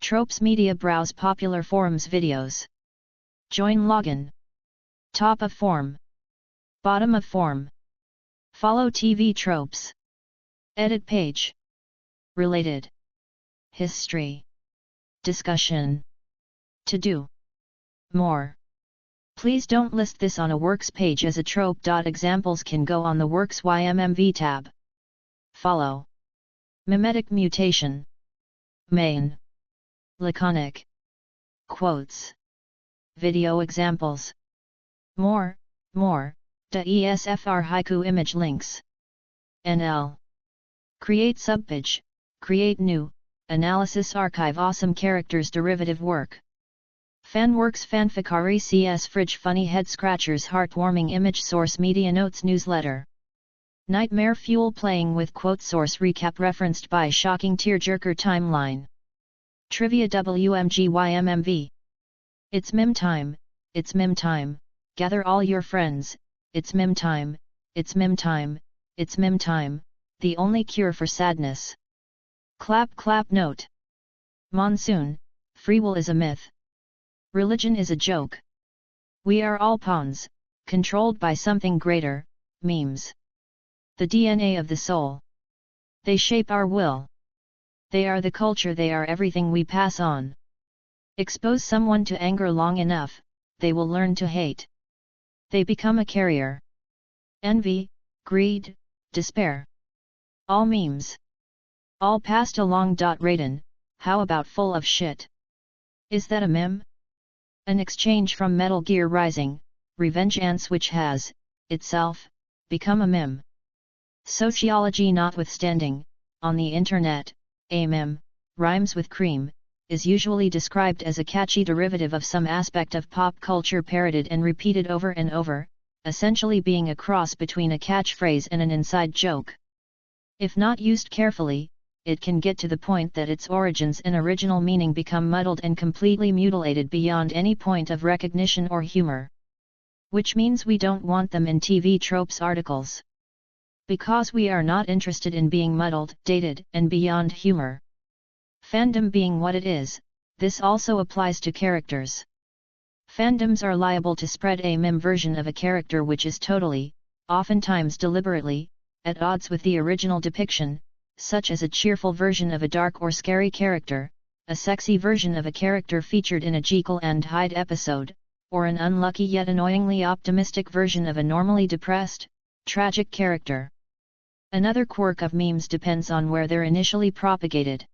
Tropes Media. Browse popular forums videos. Join login. Top of form. Bottom of form. Follow TV tropes. Edit page. Related. History. Discussion. To do. More. Please don't list this on a works page as a trope. Examples can go on the works YMMV tab. Follow. Memetic mutation. Main. Laconic. Quotes. Video examples. More. ESFR haiku image links. NL. Create subpage, create new, analysis archive awesome characters derivative work. Fanworks fanficari CS fridge funny head scratchers heartwarming image source media notes newsletter. Nightmare fuel playing with quote source recap referenced by shocking tearjerker timeline. Trivia WMGYMMV. It's meme time, it's meme time, gather all your friends, it's meme time, it's meme time, it's meme time, the only cure for sadness. Clap clap note. Monsoon, free will is a myth. Religion is a joke. We are all pawns, controlled by something greater, memes. The DNA of the soul. They shape our will. They are the culture, they are everything we pass on. Expose someone to anger long enough, they will learn to hate. They become a carrier. Envy, greed, despair. All memes. All passed along. Raiden, how about full of shit? Is that a meme? An exchange from Metal Gear Rising, Revengeance, which has, itself, become a meme. Sociology notwithstanding, on the internet, a meme, rhymes with cream, is usually described as a catchy derivative of some aspect of pop culture parroted and repeated over and over, essentially being a cross between a catchphrase and an inside joke. If not used carefully, it can get to the point that its origins and original meaning become muddled and completely mutilated beyond any point of recognition or humor. Which means we don't want them in TV tropes articles. Because we are not interested in being muddled, dated, and beyond humor. Fandom being what it is, this also applies to characters. Fandoms are liable to spread a meme version of a character which is totally, oftentimes deliberately, at odds with the original depiction, such as a cheerful version of a dark or scary character, a sexy version of a character featured in a Jekyll and Hyde episode, or an unlucky yet annoyingly optimistic version of a normally depressed, tragic character. Another quirk of memes depends on where they're initially propagated.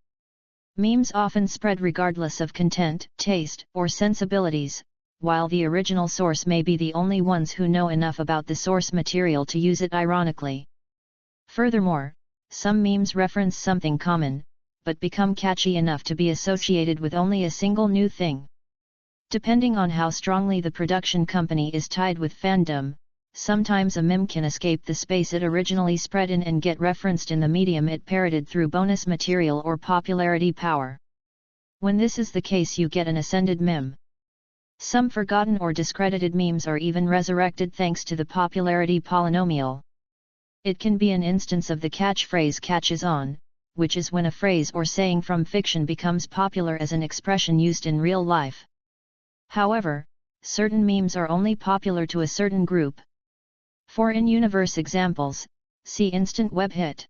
Memes often spread regardless of content, taste, or sensibilities, while the original source may be the only ones who know enough about the source material to use it ironically. Furthermore, some memes reference something common, but become catchy enough to be associated with only a single new thing. Depending on how strongly the production company is tied with fandom, sometimes a meme can escape the space it originally spread in and get referenced in the medium it parroted through bonus material or popularity power. When this is the case, you get an ascended meme. Some forgotten or discredited memes are even resurrected thanks to the popularity polynomial. It can be an instance of the catchphrase catches on, which is when a phrase or saying from fiction becomes popular as an expression used in real life. However, certain memes are only popular to a certain group. For in-universe examples, see Instant Web Hit.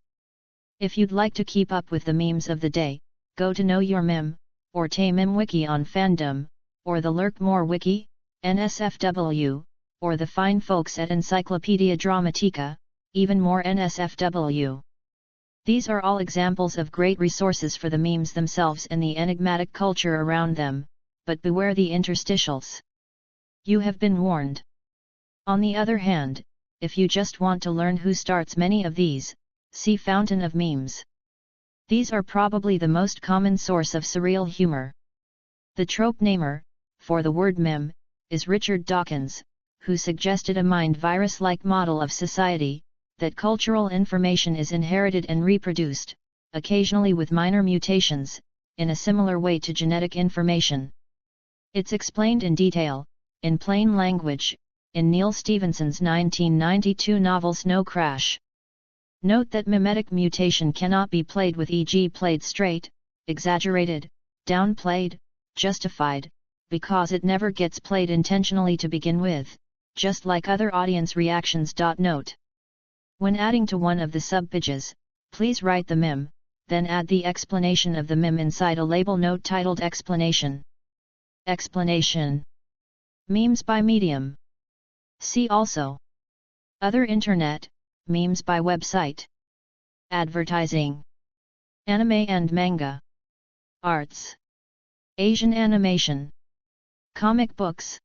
If you'd like to keep up with the memes of the day, go to Know Your Meme, or Meme Wiki on Fandom, or the Lurk More Wiki, NSFW, or the fine folks at Encyclopedia Dramatica, even more NSFW. These are all examples of great resources for the memes themselves and the enigmatic culture around them, but beware the interstitials. You have been warned. On the other hand, if you just want to learn who starts many of these, see Fountain of Memes. These are probably the most common source of surreal humor. The trope namer, for the word meme, is Richard Dawkins, who suggested a mind virus-like model of society, that cultural information is inherited and reproduced, occasionally with minor mutations, in a similar way to genetic information. It's explained in detail, in plain language, in Neal Stephenson's 1992 novel Snow Crash. Note that memetic mutation cannot be played with, e.g. played straight, exaggerated, downplayed, justified, because it never gets played intentionally to begin with, just like other audience reactions. Note: when adding to one of the subpages, please write the meme, then add the explanation of the meme inside a label note titled Explanation. Explanation. Memes by medium. See also: other internet, memes by website. Advertising. Anime and manga. Arts. Asian animation. Comic books.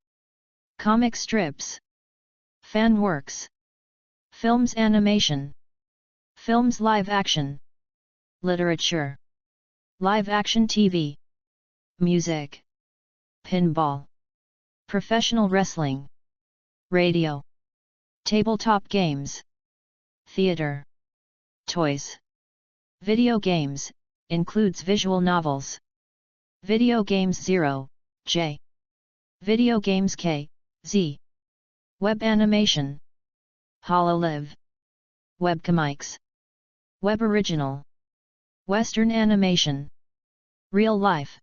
Comic strips. Fan works. Films animation. Films live action. Literature. Live action TV. Music. Pinball. Professional wrestling. Radio. Tabletop games. Theater. Toys. Video games, includes visual novels. Video games 0, J. Video games K, Z. Web animation. HoloLive. Webcomics. Web original. Western animation. Real life.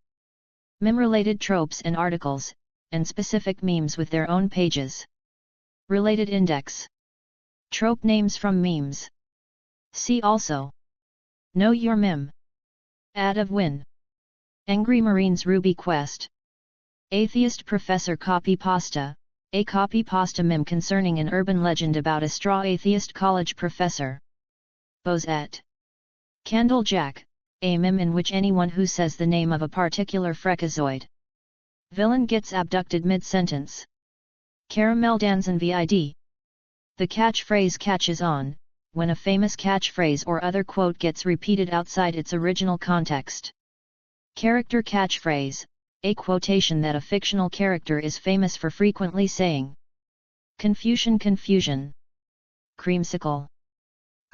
Meme-related tropes and articles, and specific memes with their own pages. Related index. Trope names from memes. See also: Know Your Meme. Ad of Win. Angry Marines Ruby Quest. Atheist Professor Copypasta, a copypasta meme concerning an urban legend about a straw atheist college professor. Bozette. Candle Jack, a meme in which anyone who says the name of a particular freakazoid villain gets abducted mid-sentence. Caramel Danzan VID. The catchphrase catches on when a famous catchphrase or other quote gets repeated outside its original context. Character catchphrase, a quotation that a fictional character is famous for frequently saying. Confusion. Creamsicle.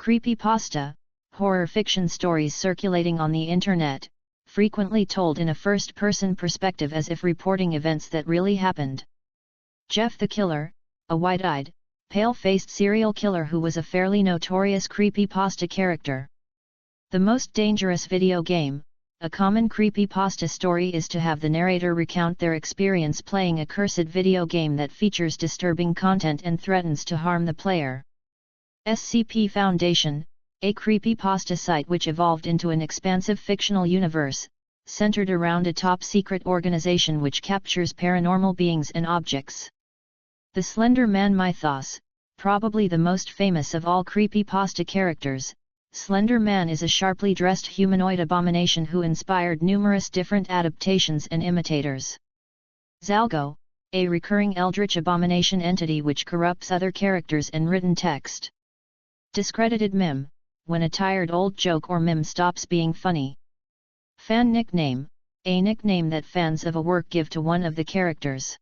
Creepypasta, horror fiction stories circulating on the internet, frequently told in a first-person perspective as if reporting events that really happened. Jeff the Killer, a wide-eyed, pale-faced serial killer who was a fairly notorious creepypasta character. The Most Dangerous Video Game. A common creepypasta story is to have the narrator recount their experience playing a cursed video game that features disturbing content and threatens to harm the player. SCP Foundation, a creepypasta site which evolved into an expansive fictional universe, centered around a top-secret organization which captures paranormal beings and objects. The Slender Man mythos, probably the most famous of all creepypasta characters. Slender Man is a sharply dressed humanoid abomination who inspired numerous different adaptations and imitators. Zalgo, a recurring eldritch abomination entity which corrupts other characters and written text. Discredited meme, when a tired old joke or meme stops being funny. Fan nickname, a nickname that fans of a work give to one of the characters.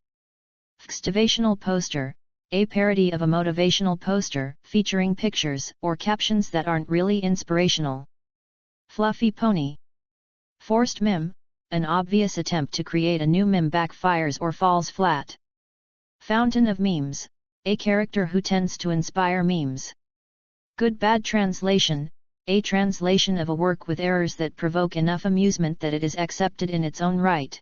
Motivational poster, a parody of a motivational poster featuring pictures or captions that aren't really inspirational. Fluffy pony. Forced meme, an obvious attempt to create a new meme backfires or falls flat. Fountain of memes, a character who tends to inspire memes. Good bad translation, a translation of a work with errors that provoke enough amusement that it is accepted in its own right.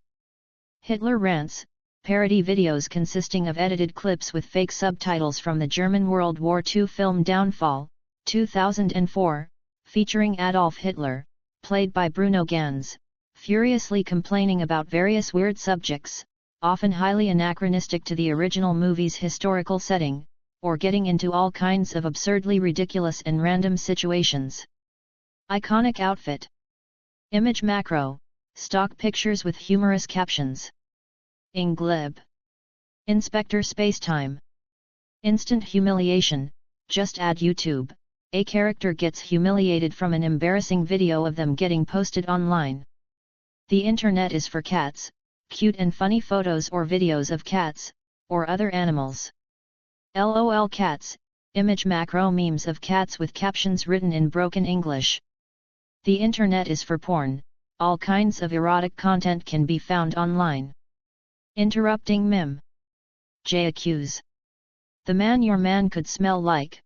Hitler rants, parody videos consisting of edited clips with fake subtitles from the German World War II film Downfall, 2004, featuring Adolf Hitler, played by Bruno Ganz, furiously complaining about various weird subjects, often highly anachronistic to the original movie's historical setting, or getting into all kinds of absurdly ridiculous and random situations. Iconic outfit. Image macro, stock pictures with humorous captions. Inglib. Inspector Spacetime. Instant humiliation, just add YouTube, a character gets humiliated from an embarrassing video of them getting posted online. The internet is for cats, cute and funny photos or videos of cats, or other animals. LOL cats, image macro memes of cats with captions written in broken English. The internet is for porn, all kinds of erotic content can be found online. Interrupting meme. J accuse. The man your man could smell like.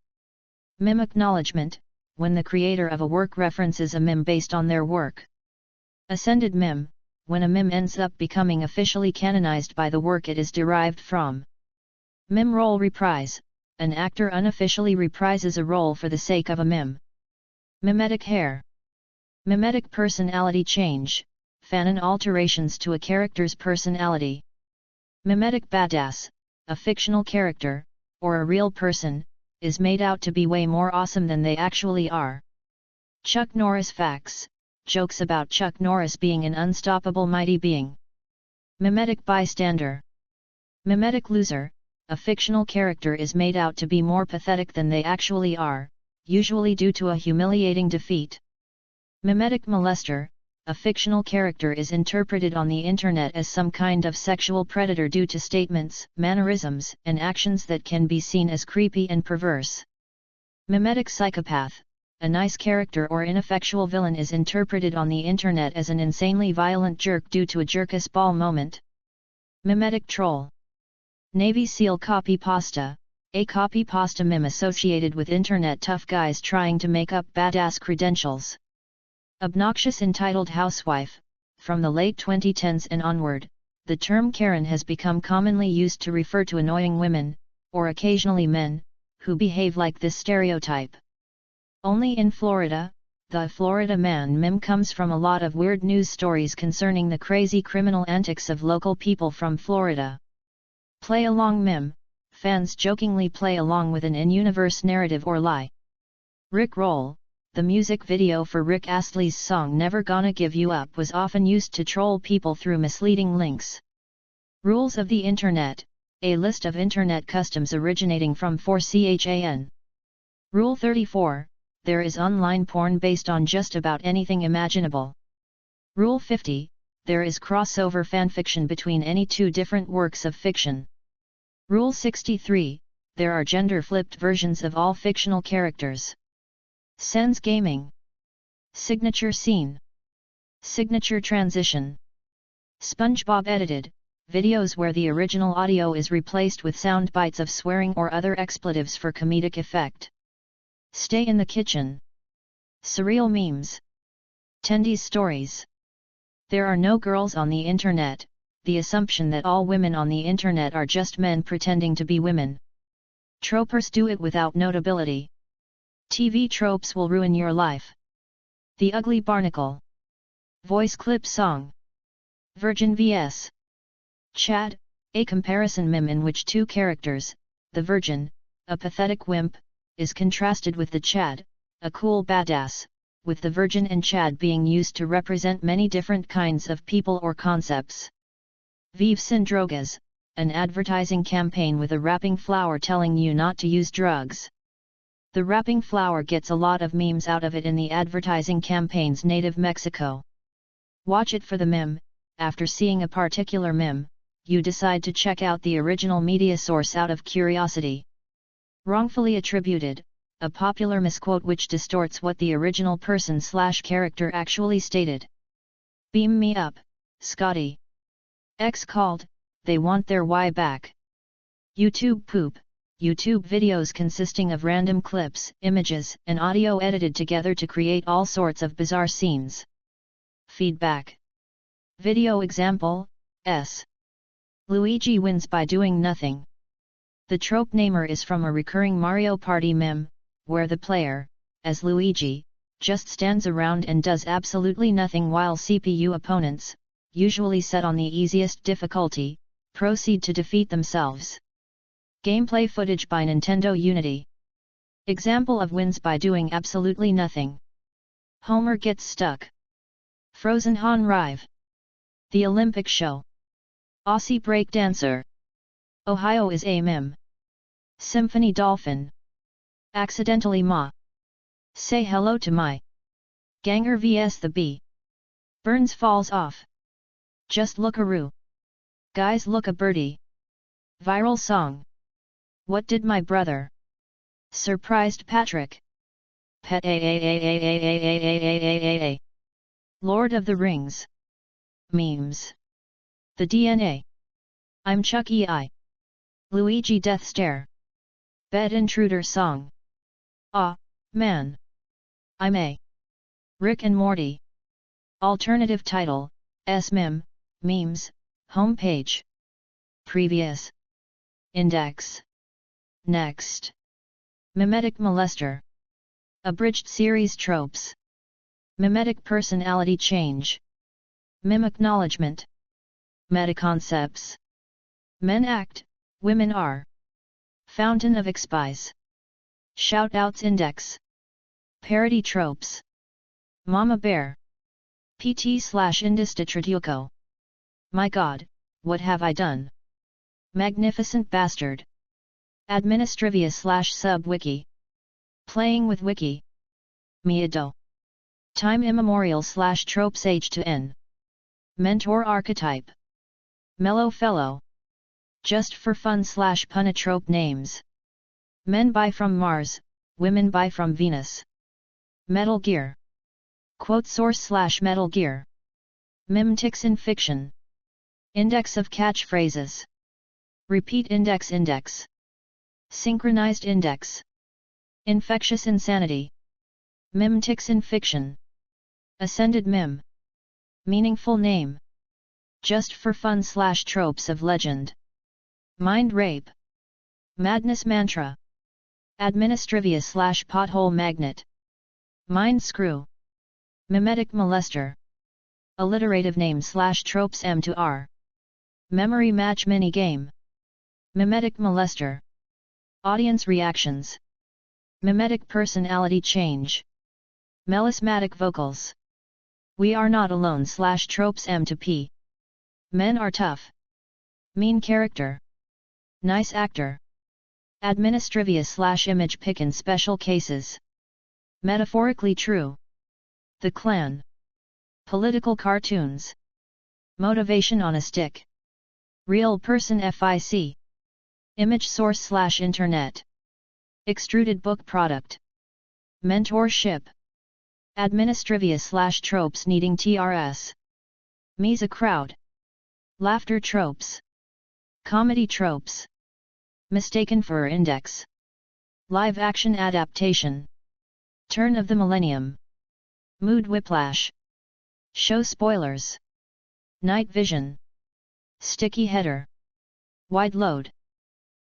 Meme acknowledgement, when the creator of a work references a meme based on their work. Ascended meme, when a meme ends up becoming officially canonized by the work it is derived from. Meme role reprise, an actor unofficially reprises a role for the sake of a meme. Memetic hair. Memetic personality change, fanon alterations to a character's personality. Memetic badass, a fictional character, or a real person, is made out to be way more awesome than they actually are. Chuck Norris facts, jokes about Chuck Norris being an unstoppable mighty being. Memetic bystander. Memetic loser, a fictional character is made out to be more pathetic than they actually are, usually due to a humiliating defeat. Memetic molester, a fictional character is interpreted on the internet as some kind of sexual predator due to statements, mannerisms, and actions that can be seen as creepy and perverse. Memetic psychopath, a nice character or ineffectual villain is interpreted on the internet as an insanely violent jerk due to a jerkus ball moment. Memetic troll. Navy SEAL copy pasta, a copy pasta meme associated with internet tough guys trying to make up badass credentials. Obnoxious entitled housewife, from the late 2010s and onward, the term Karen has become commonly used to refer to annoying women, or occasionally men, who behave like this stereotype. Only in Florida, the Florida Man meme comes from a lot of weird news stories concerning the crazy criminal antics of local people from Florida. Play along meme, fans jokingly play along with an in-universe narrative or lie. Rick Roll, the music video for Rick Astley's song Never Gonna Give You Up was often used to troll people through misleading links. Rules of the Internet, a list of Internet customs originating from 4CHAN. Rule 34. There is online porn based on just about anything imaginable. Rule 50. There is crossover fanfiction between any two different works of fiction. Rule 63. There are gender-flipped versions of all fictional characters. Sense gaming. Signature scene. Signature transition. SpongeBob edited, videos where the original audio is replaced with sound bites of swearing or other expletives for comedic effect. Stay in the kitchen. Surreal memes. Tendies stories. There are no girls on the internet, the assumption that all women on the internet are just men pretending to be women. Tropers do it without notability. TV tropes will ruin your life. The Ugly Barnacle. Voice clip song. Virgin vs. Chad, a comparison meme in which two characters, the Virgin, a pathetic wimp, is contrasted with the Chad, a cool badass, with the Virgin and Chad being used to represent many different kinds of people or concepts. Vive sin drogas, an advertising campaign with a wrapping flower telling you not to use drugs. The wrapping flower gets a lot of memes out of it in the advertising campaign's native Mexico. Watch it for the meme. After seeing a particular meme, you decide to check out the original media source out of curiosity. Wrongfully attributed, a popular misquote which distorts what the original person/character actually stated. Beam me up, Scotty. X called, they want their Y back. YouTube poop, YouTube videos consisting of random clips, images, and audio edited together to create all sorts of bizarre scenes. Feedback. Video example, S. Luigi wins by doing nothing. The trope namer is from a recurring Mario Party meme, where the player, as Luigi, just stands around and does absolutely nothing while CPU opponents, usually set on the easiest difficulty, proceed to defeat themselves. Gameplay footage by Nintendo Unity. Example of wins by doing absolutely nothing. Homer gets stuck. Frozen Han Rive. The Olympic show. Aussie breakdancer. Ohio is a meme. Symphony dolphin. Accidentally ma. Say hello to my. Ganger vs the bee. Burns falls off. Just lookaroo. Guys look a birdie. Viral song. What did my brother? Surprised Patrick. Pet a. Lord of the Rings. Memes. The DNA. I'm Chucky I. Luigi Death Stare. Bed Intruder Song. Ah, man. I'm a. Rick and Morty. Alternative title, Mem, memes, home page. Previous. Index. Next. Memetic molester. Abridged series tropes. Memetic personality change. Mem acknowledgement. Metaconcepts. Men act, women are. Fountain of expies. Shoutouts index. Parody tropes. Mama bear. PT/Indistitratuco. My God, what have I done? Magnificent bastard. Administrivia/sub-wiki. Playing with wiki. Miedo. Time immemorial/tropes H to N. Mentor archetype. Mellow fellow. Just for fun/punatrope names. Men buy from Mars, women buy from Venus. Metal Gear. Quote source/Metal Gear. Memetics in fiction. Index of catchphrases. Repeat index. Synchronized index. Infectious insanity. Memetics in fiction. Ascended mem. Meaningful name. Just for fun/tropes of legend. Mind rape. Madness mantra. Administrivia/pothole magnet. Mind screw. Memetic molester. Alliterative name/tropes M to R. Memory match mini game. Memetic molester. Audience reactions. Memetic personality change. Melismatic vocals. We are not alone/tropes M to P. Men are tough. Mean character. Nice actor. Administrivia/image pick in special cases. Metaphorically true. The Klan. Political cartoons. Motivation on a stick. Real person FIC. Image source/internet. Extruded book product. Mentorship. Administrivia/tropes needing TRS. Me's a crowd. Laughter tropes. Comedy tropes. Mistaken for index. Live action adaptation. Turn of the millennium. Mood whiplash. Show spoilers. Night vision. Sticky header. Wide load.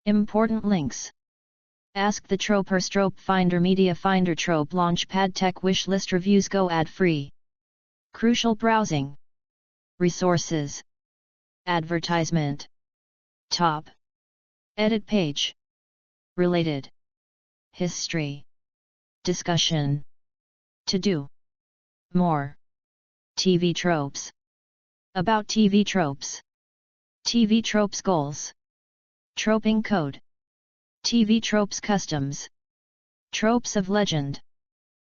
Important links. Ask the Troper Strope Finder Media Finder Trope Launchpad Tech Wish List Reviews Go Ad Free. Crucial browsing. Resources. Advertisement. Top. Edit page. Related. History. Discussion. To do. More. TV tropes. About TV tropes. TV tropes goals. Troping code. TV tropes customs. Tropes of legend.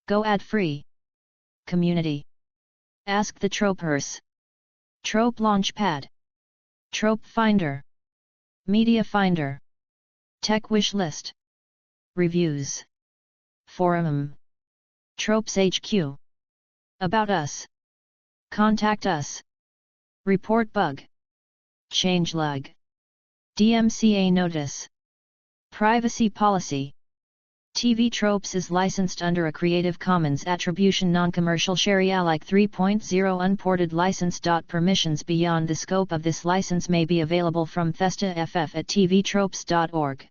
Go ad free. Community. Ask the Tropers. Trope Launchpad. Trope Finder. Media Finder. Tech Wish List. Reviews. Forum. Tropes HQ. About us. Contact us. Report bug. Changelog. DMCA notice. Privacy policy. TV Tropes is licensed under a Creative Commons Attribution Non-Commercial Share Alike 3.0 Unported license. Permissions beyond the scope of this license may be available from Thesta FF at tvtropes.org.